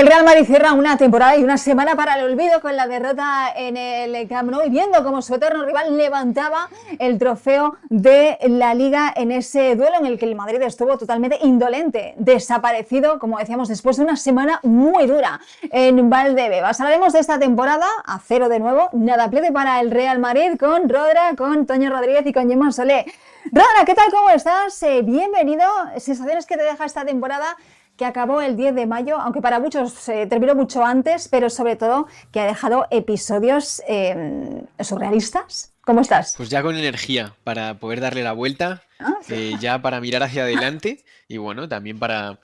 El Real Madrid cierra una temporada y una semana para el olvido con la derrota en el Camp Nou y viendo cómo su eterno rival levantaba el trofeo de la Liga en ese duelo en el que el Madrid estuvo totalmente indolente, desaparecido, como decíamos, después de una semana muy dura en Valdebebas. Hablaremos de esta temporada a cero de nuevo, nada plebe para el Real Madrid con Rodra, con Toño Rodríguez y con Gemma Solé. Rodra, ¿qué tal? ¿Cómo estás? Bienvenido. ¿Sensaciones que te deja esta temporada que acabó el 10 de mayo, aunque para muchos terminó mucho antes, pero sobre todo que ha dejado episodios surrealistas? ¿Cómo estás? Pues ya con energía para poder darle la vuelta, Sí. ya para mirar hacia adelante y bueno, también para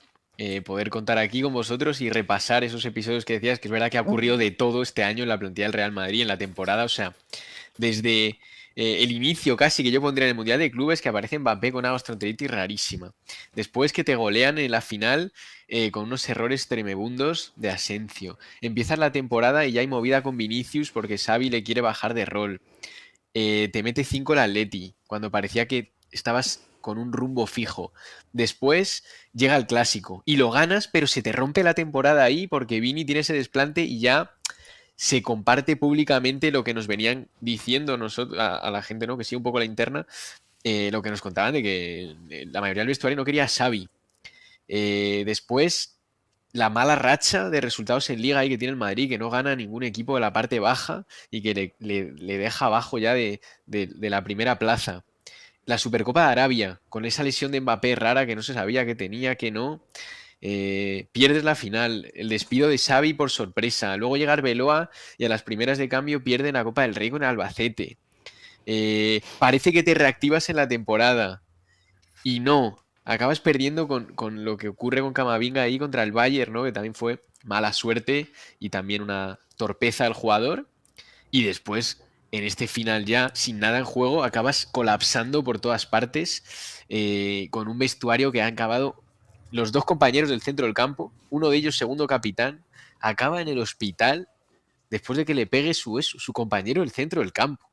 poder contar aquí con vosotros y repasar esos episodios que decías, que es verdad que ha ocurrido de todo este año en la plantilla del Real Madrid, en la temporada, o sea, desde el inicio casi que yo pondría en el Mundial de Clubes, que aparece Mbappé con una gastroenteritis rarísima. Después que te golean en la final con unos errores tremebundos de Asensio. Empiezas la temporada y ya hay movida con Vinicius porque Xavi le quiere bajar de rol. Te mete 5 el Atleti, cuando parecía que estabas con un rumbo fijo. Después llega el Clásico y lo ganas, pero se te rompe la temporada ahí porque Vini tiene ese desplante y ya se comparte públicamente lo que nos venían diciendo nosotros, a la gente, ¿no? Que sí, un poco la interna, lo que nos contaban de que la mayoría del vestuario no quería a Xavi. Después, la mala racha de resultados en Liga ahí que tiene el Madrid, que no gana ningún equipo de la parte baja y que le deja abajo ya de la primera plaza. La Supercopa de Arabia, con esa lesión de Mbappé rara que no se sabía que tenía, que no. Pierdes la final, el despido de Xavi por sorpresa, luego llega Arbeloa y a las primeras de cambio pierden la Copa del Rey con el Albacete. Parece que te reactivas en la temporada y no, acabas perdiendo con lo que ocurre con Camavinga ahí contra el Bayern, ¿no? Que también fue mala suerte y también una torpeza del jugador. Y después, en este final ya, sin nada en juego, acabas colapsando por todas partes con un vestuario que han acabado los dos compañeros del centro del campo, uno de ellos segundo capitán, acaba en el hospital después de que le pegue su compañero del centro del campo.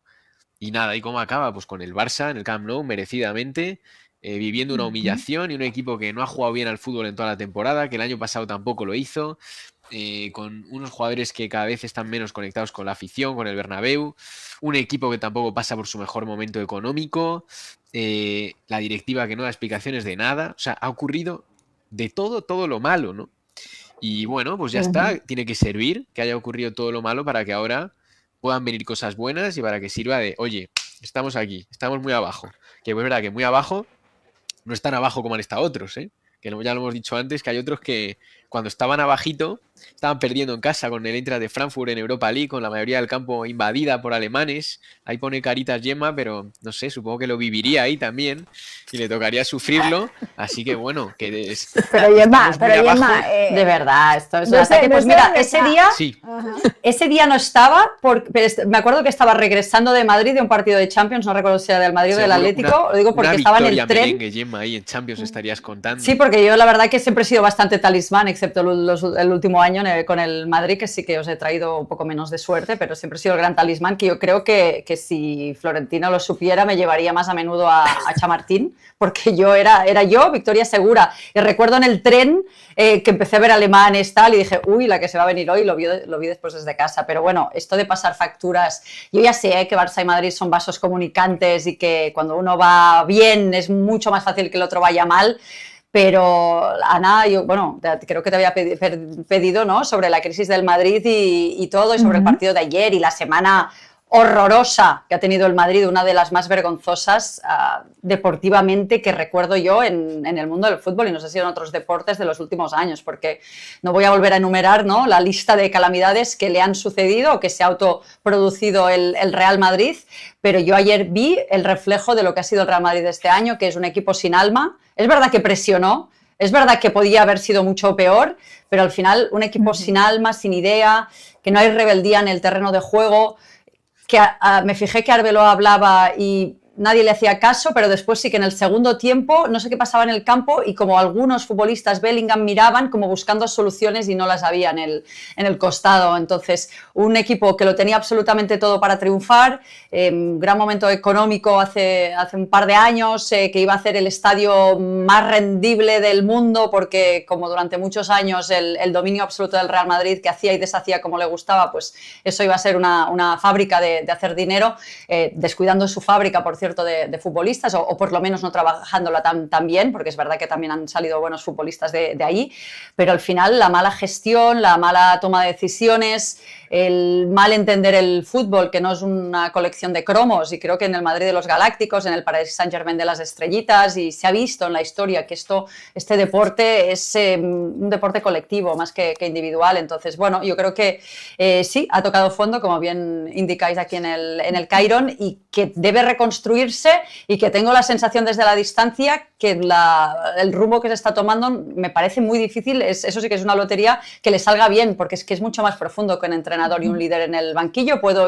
Y nada, ¿y cómo acaba? Pues con el Barça en el Camp Nou, merecidamente, viviendo una humillación y un equipo que no ha jugado bien al fútbol en toda la temporada, que el año pasado tampoco lo hizo, con unos jugadores que cada vez están menos conectados con la afición, con el Bernabéu, un equipo que tampoco pasa por su mejor momento económico, la directiva que no da explicaciones de nada, o sea, ha ocurrido de todo lo malo, ¿no? Y bueno, pues ya está, tiene que servir que haya ocurrido todo lo malo para que ahora puedan venir cosas buenas y para que sirva de, oye, estamos aquí, estamos muy abajo. Que es verdad que muy abajo no es tan abajo como han estado otros, ¿eh? Que ya lo hemos dicho antes, que hay otros que cuando estaban abajito, estaban perdiendo en casa con el Eintracht de Frankfurt en Europa League, con la mayoría del campo invadida por alemanes. Ahí pone caritas Gemma, pero no sé, supongo que lo viviría ahí también y le tocaría sufrirlo. Así que bueno, Pero Gemma, de verdad, esto es un ataque. Pues mira, ese día no estaba, pero me acuerdo que estaba regresando de Madrid de un partido de Champions, no recuerdo si era del Madrid o del Atlético, lo digo porque estaba en el tren. Merengue, Gemma, ahí en Champions estarías contando. Sí, porque yo la verdad que siempre he sido bastante talismán, excepto el último año con el Madrid, que sí que os he traído un poco menos de suerte, pero siempre he sido el gran talismán, que yo creo que si Florentino lo supiera me llevaría más a menudo a Chamartín, porque yo era yo, victoria segura. Y recuerdo en el tren que empecé a ver alemanes tal y dije, uy, la que se va a venir hoy, lo vi después desde casa. Pero bueno, esto de pasar facturas, yo ya sé que Barça y Madrid son vasos comunicantes y que cuando uno va bien es mucho más fácil que el otro vaya mal. Pero, Ana, yo, bueno, creo que te había pedido, ¿no?, sobre la crisis del Madrid y todo, y sobre el partido de ayer y la semana horrorosa que ha tenido el Madrid, una de las más vergonzosas deportivamente que recuerdo yo en el mundo del fútbol y no sé si en otros deportes de los últimos años, porque no voy a volver a enumerar, ¿no?, la lista de calamidades que le han sucedido o que se ha autoproducido el Real Madrid, pero yo ayer vi el reflejo de lo que ha sido el Real Madrid de este año, que es un equipo sin alma. Es verdad que presionó, es verdad que podía haber sido mucho peor, pero al final un equipo sin alma, sin idea, que no hay rebeldía en el terreno de juego, que me fijé que Arbeloa hablaba y nadie le hacía caso, pero después sí que en el segundo tiempo no sé qué pasaba en el campo y como algunos futbolistas Bellingham miraban como buscando soluciones y no las había en el costado. Entonces, un equipo que lo tenía absolutamente todo para triunfar, un gran momento económico hace un par de años, que iba a hacer el estadio más rendible del mundo porque como durante muchos años el dominio absoluto del Real Madrid, que hacía y deshacía como le gustaba, pues eso iba a ser una fábrica de hacer dinero, descuidando su fábrica, por cierto, de futbolistas, o por lo menos no trabajándola tan bien, porque es verdad que también han salido buenos futbolistas de ahí, pero al final la mala gestión, la mala toma de decisiones, el mal entender el fútbol, que no es una colección de cromos, y creo que en el Madrid de los Galácticos, en el Paris Saint-Germain de las Estrellitas, y se ha visto en la historia que este deporte es un deporte colectivo más que individual. Entonces, bueno, yo creo que sí, ha tocado fondo, como bien indicáis aquí en el Cairon, y que debe reconstruirse, y que tengo la sensación desde la distancia que el rumbo que se está tomando me parece muy difícil. Eso sí que es una lotería que le salga bien, porque es que es mucho más profundo que un entrenador y un líder en el banquillo. Puedo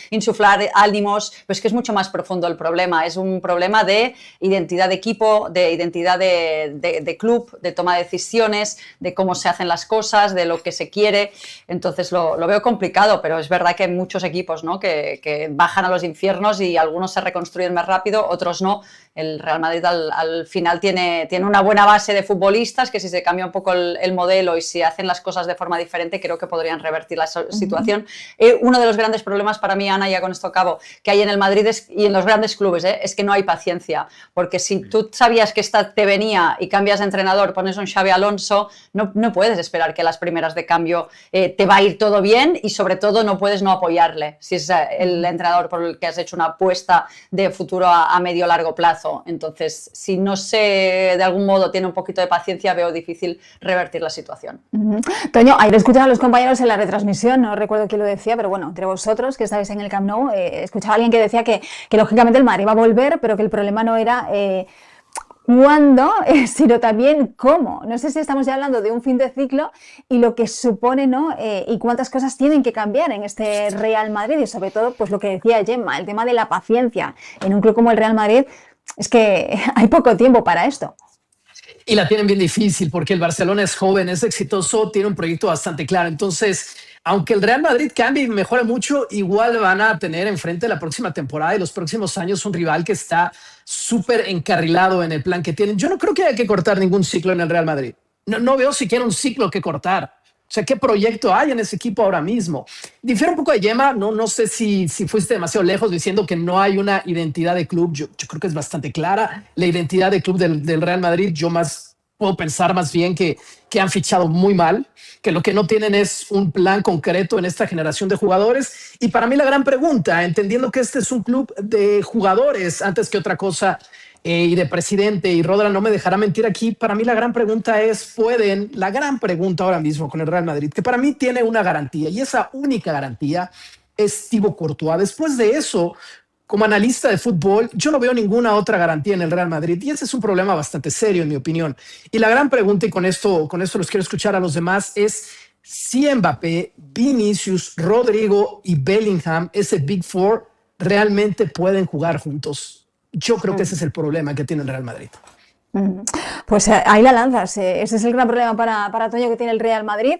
insuflar ánimos, pero es que es mucho más profundo el problema. Es un problema de identidad de equipo, de identidad de club, de toma de decisiones, de cómo se hacen las cosas, de lo que se quiere. Entonces lo veo complicado, pero es verdad que hay muchos equipos, ¿no?, que bajan a los infiernos y algunos se reconstruyen más rápido, otros no. El Real Madrid al final tiene una buena base de futbolistas que si se cambia un poco el modelo y si hacen las cosas de forma diferente, creo que podrían revertir la situación. Uno de los grandes problemas para mí, Ana, ya con esto acabo, que hay en el Madrid y en los grandes clubes, es que no hay paciencia, porque si tú sabías que esta te venía y cambias de entrenador, pones un Xabi Alonso, no puedes esperar que las primeras de cambio te va a ir todo bien, y sobre todo no puedes no apoyarle si es el entrenador por el que has hecho una apuesta de futuro a medio largo plazo. Entonces, si no se de algún modo tiene un poquito de paciencia, veo difícil revertir la situación. Toño, ayer escuchaba a los compañeros en la retransmisión, no recuerdo quién lo decía, pero bueno, entre vosotros que estáis en el Camp Nou, escuchaba a alguien que decía que lógicamente el Madrid va a volver, pero que el problema no era cuándo, sino también cómo. No sé si estamos ya hablando de un fin de ciclo y lo que supone, ¿no?, y cuántas cosas tienen que cambiar en este Real Madrid, y sobre todo, pues lo que decía Gemma, el tema de la paciencia. En un club como el Real Madrid es que hay poco tiempo para esto. Y la tienen bien difícil porque el Barcelona es joven, es exitoso, tiene un proyecto bastante claro. Entonces, aunque el Real Madrid cambie y mejore mucho, igual van a tener enfrente la próxima temporada y los próximos años un rival que está súper encarrilado en el plan que tienen. Yo no creo que haya que cortar ningún ciclo en el Real Madrid. No veo siquiera un ciclo que cortar. O sea, ¿qué proyecto hay en ese equipo ahora mismo? Difiere un poco de Gemma, no sé si fuiste demasiado lejos diciendo que no hay una identidad de club. Yo creo que es bastante clara la identidad de club del Real Madrid. Yo puedo pensar más bien que han fichado muy mal, que lo que no tienen es un plan concreto en esta generación de jugadores. Y para mí la gran pregunta, entendiendo que este es un club de jugadores antes que otra cosa, y de presidente, y Rodra no me dejará mentir aquí, para mí la gran pregunta es, la gran pregunta ahora mismo con el Real Madrid, que para mí tiene una garantía, y esa única garantía es Thibaut Courtois. Después de eso, como analista de fútbol, yo no veo ninguna otra garantía en el Real Madrid, y ese es un problema bastante serio, en mi opinión. Y la gran pregunta, y con esto los quiero escuchar a los demás, es si Mbappé, Vinicius, Rodrigo y Bellingham, ese Big Four, realmente pueden jugar juntos. Yo creo que ese es el problema que tiene el Real Madrid. Pues ahí la lanzas, ese es el gran problema para Toño que tiene el Real Madrid.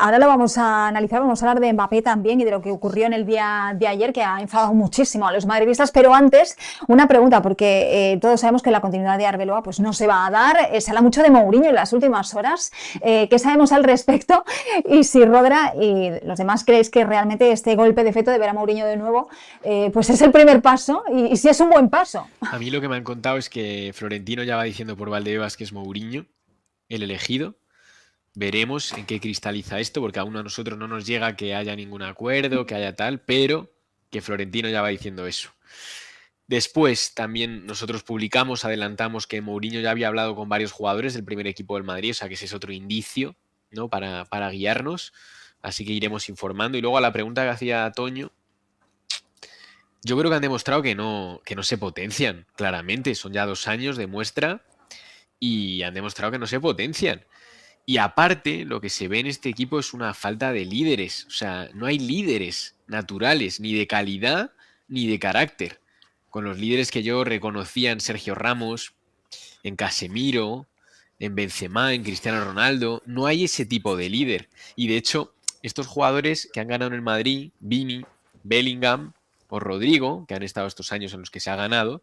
Ahora lo vamos a analizar, vamos a hablar de Mbappé también y de lo que ocurrió en el día de ayer, que ha enfadado muchísimo a los madridistas. Pero antes, una pregunta, porque todos sabemos que la continuidad de Arbeloa pues no se va a dar. Se habla mucho de Mourinho en las últimas horas. ¿Qué sabemos al respecto? Y si Rodra y los demás creéis que realmente este golpe de efecto de ver a Mourinho de nuevo pues es el primer paso, y si es un buen paso. A mí lo que me han contado es que Florentino ya va diciendo por Valdebebas que es Mourinho el elegido. Veremos en qué cristaliza esto, porque aún a nosotros no nos llega que haya ningún acuerdo, que haya tal, pero que Florentino ya va diciendo eso. Después también nosotros adelantamos que Mourinho ya había hablado con varios jugadores del primer equipo del Madrid, o sea que ese es otro indicio, ¿no?, para guiarnos, así que iremos informando. Y luego a la pregunta que hacía Toño, yo creo que han demostrado que no se potencian, claramente, son ya 2 años de muestra y han demostrado que no se potencian. Y aparte, lo que se ve en este equipo es una falta de líderes. O sea, no hay líderes naturales, ni de calidad, ni de carácter. con los líderes que yo reconocía en Sergio Ramos, en Casemiro, en Benzema, en Cristiano Ronaldo. No hay ese tipo de líder. Y de hecho, estos jugadores que han ganado en el Madrid, Vini, Bellingham o Rodrigo, que han estado estos años en los que se ha ganado,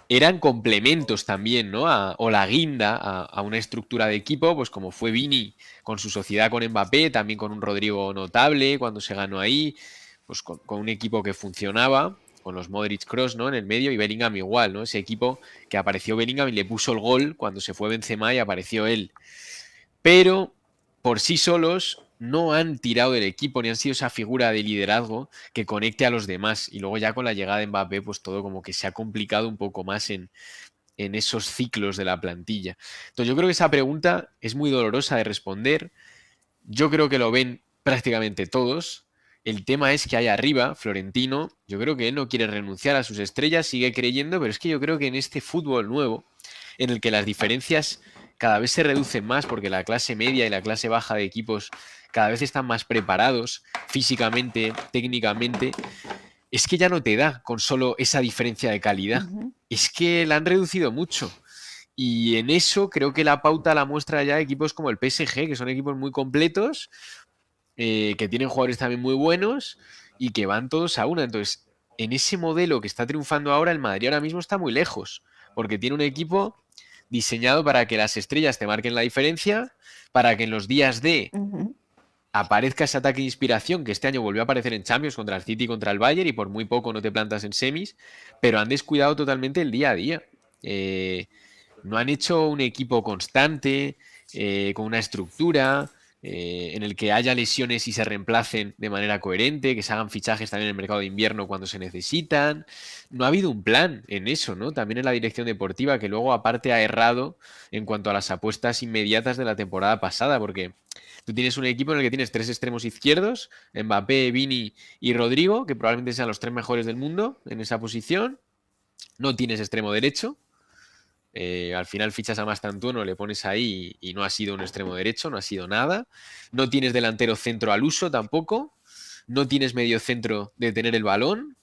eran complementos también, ¿no? O la guinda a una estructura de equipo, pues como fue Vini con su sociedad con Mbappé, también con un Rodrigo notable cuando se ganó ahí, pues con un equipo que funcionaba, con los Modric Kroos, ¿no? En el medio, y Bellingham igual, ¿no? Ese equipo que apareció Bellingham y le puso el gol cuando se fue Benzema y apareció él. Pero por sí solos no han tirado del equipo ni han sido esa figura de liderazgo que conecte a los demás. Y luego ya con la llegada de Mbappé, pues todo como que se ha complicado un poco más en esos ciclos de la plantilla. Entonces yo creo que esa pregunta es muy dolorosa de responder. Yo creo que lo ven prácticamente todos. El tema es que hay arriba, Florentino, yo creo que él no quiere renunciar a sus estrellas, sigue creyendo, pero es que yo creo que en este fútbol nuevo, en el que las diferencias cada vez se reducen más porque la clase media y la clase baja de equipos cada vez están más preparados físicamente, técnicamente, es que ya no te da con solo esa diferencia de calidad. Es que la han reducido mucho. Y en eso creo que la pauta la muestra ya equipos como el PSG, que son equipos muy completos, que tienen jugadores también muy buenos y que van todos a una. Entonces, en ese modelo que está triunfando ahora, el Madrid ahora mismo está muy lejos, porque tiene un equipo diseñado para que las estrellas te marquen la diferencia, para que en los días de aparezca ese ataque de inspiración, que este año volvió a aparecer en Champions contra el City y contra el Bayern, y por muy poco no te plantas en semis, pero han descuidado totalmente el día a día. No han hecho un equipo constante, con una estructura, en el que haya lesiones y se reemplacen de manera coherente, que se hagan fichajes también en el mercado de invierno cuando se necesitan. No ha habido un plan en eso, ¿no? También en la dirección deportiva, que luego aparte ha errado en cuanto a las apuestas inmediatas de la temporada pasada, porque tú tienes un equipo en el que tienes 3 extremos izquierdos, Mbappé, Vini y Rodrigo, que probablemente sean los 3 mejores del mundo en esa posición. No tienes extremo derecho. Al final fichas a Mastantuono, le pones ahí y no ha sido un extremo derecho, no ha sido nada. No tienes delantero centro al uso tampoco. No tienes medio centro de tener el balón.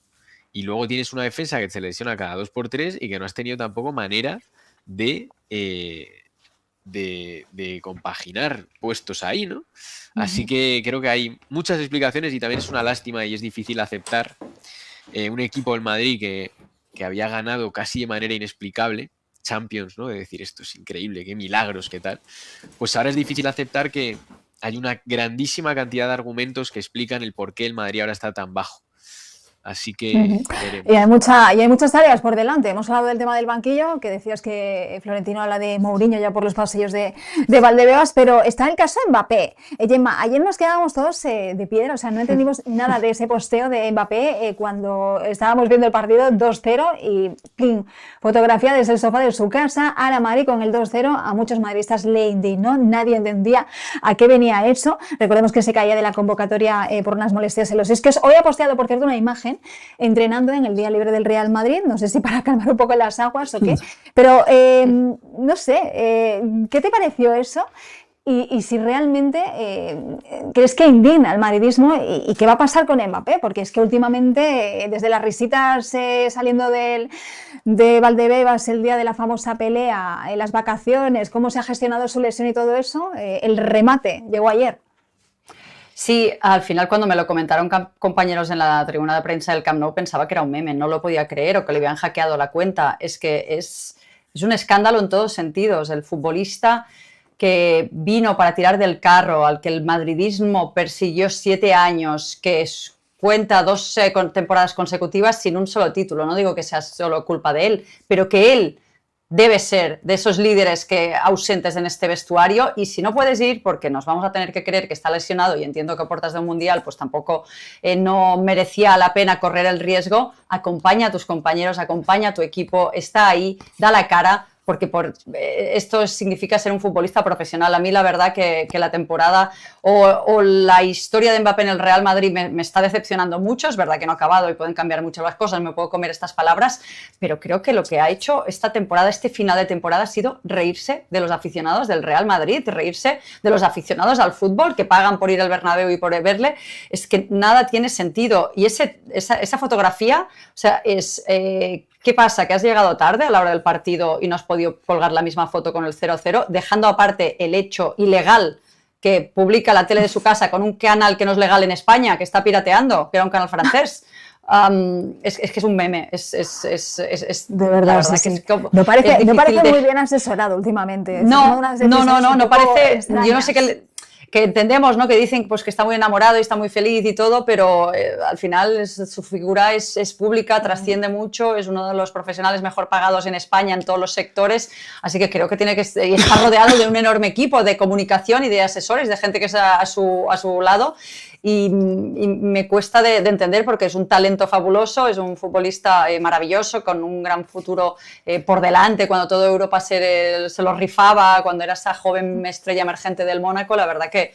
Y luego tienes una defensa que se lesiona cada 2x3 y que no has tenido tampoco manera de compaginar puestos ahí, ¿no? Así que creo que hay muchas explicaciones y también es una lástima y es difícil aceptar un equipo del Madrid que había ganado casi de manera inexplicable Champions, ¿no? De decir, esto es increíble, qué milagros, qué tal. Pues ahora es difícil aceptar que hay una grandísima cantidad de argumentos que explican el por qué el Madrid ahora está tan bajo. Así que y hay muchas tareas por delante. Hemos hablado del tema del banquillo, que decías que Florentino habla de Mourinho ya por los pasillos de Valdebebas, pero está el caso de Mbappé. Gemma, ayer nos quedábamos todos de piedra, o sea, no entendimos nada de ese posteo de Mbappé cuando estábamos viendo el partido 2-0 y ¡ping! Fotografía desde el sofá de su casa a la Madrid con el 2-0. A muchos madridistas le indignó, nadie entendía a qué venía eso. Recordemos que se caía de la convocatoria por unas molestias en los isquios. Hoy ha posteado, por cierto, una imagen entrenando en el día libre del Real Madrid, no sé si para calmar un poco las aguas o qué, pero no sé, ¿qué te pareció eso? Y si realmente crees que indigna al madridismo y qué va a pasar con Mbappé, porque es que últimamente, desde las risitas saliendo de Valdebebas el día de la famosa pelea, en las vacaciones, cómo se ha gestionado su lesión y todo eso, el remate llegó ayer. Sí, al final cuando me lo comentaron compañeros en la tribuna de prensa del Camp Nou pensaba que era un meme, no lo podía creer o que le habían hackeado la cuenta. Es que es un escándalo en todos sentidos. El futbolista que vino para tirar del carro, al que el madridismo persiguió 7 años, que cuenta 2 temporadas consecutivas sin un solo título. No digo que sea solo culpa de él, pero que él debe ser de esos líderes ausentes en este vestuario, y si no puedes ir porque nos vamos a tener que creer que está lesionado y entiendo que a puertas de un mundial pues tampoco no merecía la pena correr el riesgo, acompaña a tus compañeros, acompaña a tu equipo, está ahí, da la cara, porque esto significa ser un futbolista profesional. A mí la verdad que la temporada o la historia de Mbappé en el Real Madrid me está decepcionando mucho. Es verdad que no ha acabado y pueden cambiar muchas las cosas, me puedo comer estas palabras, pero creo que lo que ha hecho esta temporada, este final de temporada, ha sido reírse de los aficionados del Real Madrid, reírse de los aficionados al fútbol que pagan por ir al Bernabéu y por verle. Es que nada tiene sentido. Y esa fotografía, o sea, es ¿Qué pasa? ¿Que has llegado tarde a la hora del partido y no has podido colgar la misma foto con el 0-0, dejando aparte el hecho ilegal que publica la tele de su casa con un canal que no es legal en España, que está pirateando, que era un canal francés? Es que es un meme, de verdad, sí, sí. No parece muy bien asesorado últimamente. No parece, yo no sé que entendemos, ¿no? Que dicen pues que está muy enamorado y está muy feliz y todo, pero al final su figura es pública, trasciende mucho, es uno de los profesionales mejor pagados en España en todos los sectores, así que creo que tiene que estar rodeado de un enorme equipo de comunicación y de asesores, de gente que está a su lado. Y me cuesta de entender porque es un talento fabuloso, es un futbolista maravilloso, con un gran futuro por delante, cuando toda Europa se lo rifaba, cuando era esa joven estrella emergente del Mónaco. La verdad que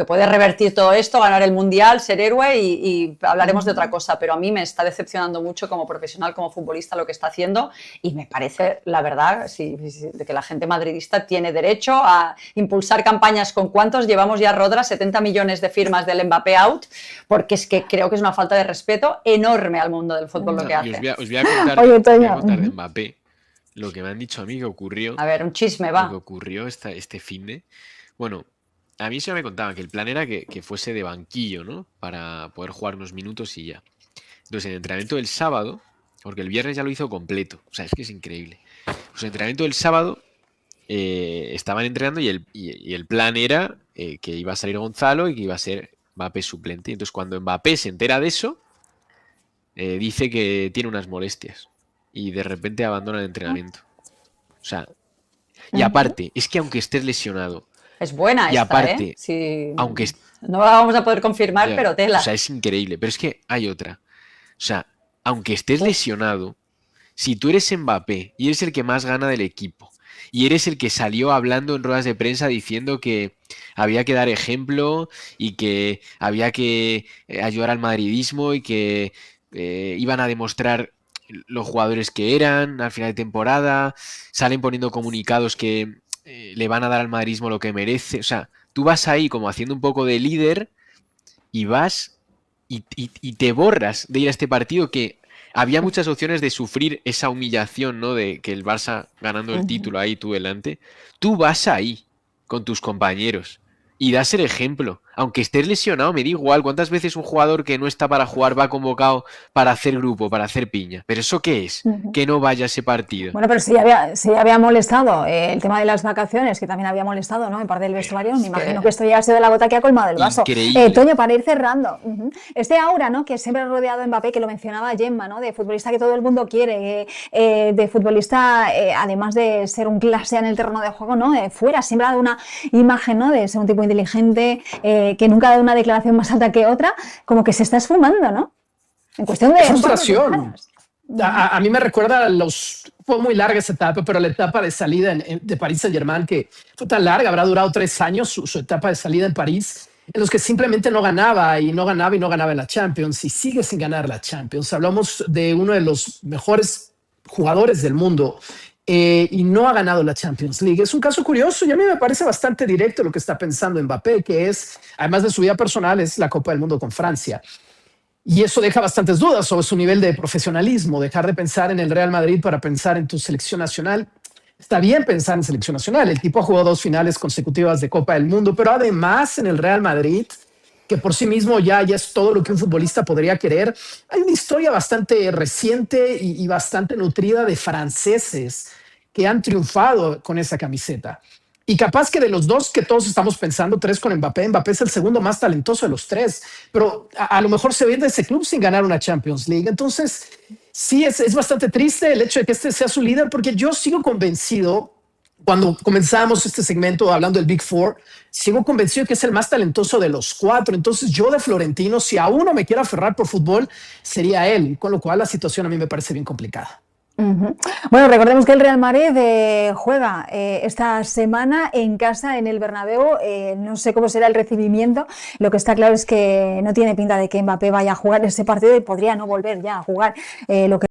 puede revertir todo esto, ganar el Mundial, ser héroe y hablaremos de otra cosa, pero a mí me está decepcionando mucho como profesional, como futbolista lo que está haciendo, y me parece, la verdad, de que la gente madridista tiene derecho a impulsar campañas. ¿Con cuántos llevamos ya, Rodra? 70 millones de firmas del Mbappé out, porque es que creo que es una falta de respeto enorme al mundo del fútbol lo que hace. Os voy a contar de Mbappé lo que me han dicho a mí que ocurrió. A ver, un chisme, va. Lo que ocurrió este finde. Bueno, a mí se me contaba que el plan era que fuese de banquillo, ¿no? Para poder jugar unos minutos y ya. Entonces, en el entrenamiento del sábado, porque el viernes ya lo hizo completo, o sea, es que es increíble. Pues en el entrenamiento del sábado estaban entrenando y el plan era que iba a salir Gonzalo y que iba a ser Mbappé suplente. Entonces, cuando Mbappé se entera de eso, dice que tiene unas molestias y de repente abandona el entrenamiento. O sea, y aparte, es que aunque estés lesionado, es buena y esta, aparte, sí, aunque no la vamos a poder confirmar, ya, pero tela. O sea, es increíble. Pero es que hay otra. O sea, aunque estés lesionado, si tú eres Mbappé y eres el que más gana del equipo y eres el que salió hablando en ruedas de prensa diciendo que había que dar ejemplo y que había que ayudar al madridismo y que iban a demostrar los jugadores que eran al final de temporada, salen poniendo comunicados que le van a dar al madridismo lo que merece. O sea, tú vas ahí como haciendo un poco de líder y vas y te borras de ir a este partido, que había muchas opciones de sufrir esa humillación, ¿no? De que el Barça ganando el título ahí tú delante. Tú vas ahí con tus compañeros y das el ejemplo. Aunque estés lesionado, me da igual. ¿Cuántas veces un jugador que no está para jugar va convocado para hacer grupo, para hacer piña? ¿Pero eso qué es? Que no vaya a ese partido. Bueno, pero si ya había molestado el tema de las vacaciones, que también había molestado, ¿no? En parte del vestuario, me imagino que esto ya ha sido la gota que ha colmado el vaso. Toño, para ir cerrando, este aura, ¿no? Que siempre ha rodeado a Mbappé, que lo mencionaba Gemma, ¿no? De futbolista que todo el mundo quiere, de futbolista, además de ser un clase en el terreno de juego, ¿no? Fuera, siempre ha dado una imagen, ¿no? De ser un tipo inteligente, que nunca ha dado una declaración más alta que otra, como que se está esfumando, ¿no? En cuestión de frustración. A mí me recuerda fue muy larga esa etapa, pero la etapa de salida de París Saint-Germain, que fue tan larga, habrá durado 3 años su etapa de salida en París, en los que simplemente no ganaba en la Champions y sigue sin ganar la Champions. Hablamos de uno de los mejores jugadores del mundo y no ha ganado la Champions League. Es un caso curioso y a mí me parece bastante directo lo que está pensando Mbappé, que es, además de su vida personal, es la Copa del Mundo con Francia. Y eso deja bastantes dudas sobre su nivel de profesionalismo, dejar de pensar en el Real Madrid para pensar en tu selección nacional. Está bien pensar en selección nacional. El tipo ha jugado 2 finales consecutivas de Copa del Mundo, pero además en el Real Madrid, que por sí mismo ya es todo lo que un futbolista podría querer. Hay una historia bastante reciente y bastante nutrida de franceses que han triunfado con esa camiseta. Y capaz que de los 2 que todos estamos pensando, 3 con Mbappé es el segundo más talentoso de los 3, pero a lo mejor se va de ese club sin ganar una Champions League. Entonces, sí, es bastante triste el hecho de que este sea su líder, porque yo sigo convencido, cuando comenzamos este segmento hablando del Big Four, sigo convencido que es el más talentoso de los 4. Entonces yo de Florentino, si a uno me quiero aferrar por fútbol, sería él, con lo cual la situación a mí me parece bien complicada. Bueno, recordemos que el Real Madrid juega esta semana en casa en el Bernabéu. No sé cómo será el recibimiento. Lo que está claro es que no tiene pinta de que Mbappé vaya a jugar ese partido y podría no volver ya a jugar lo que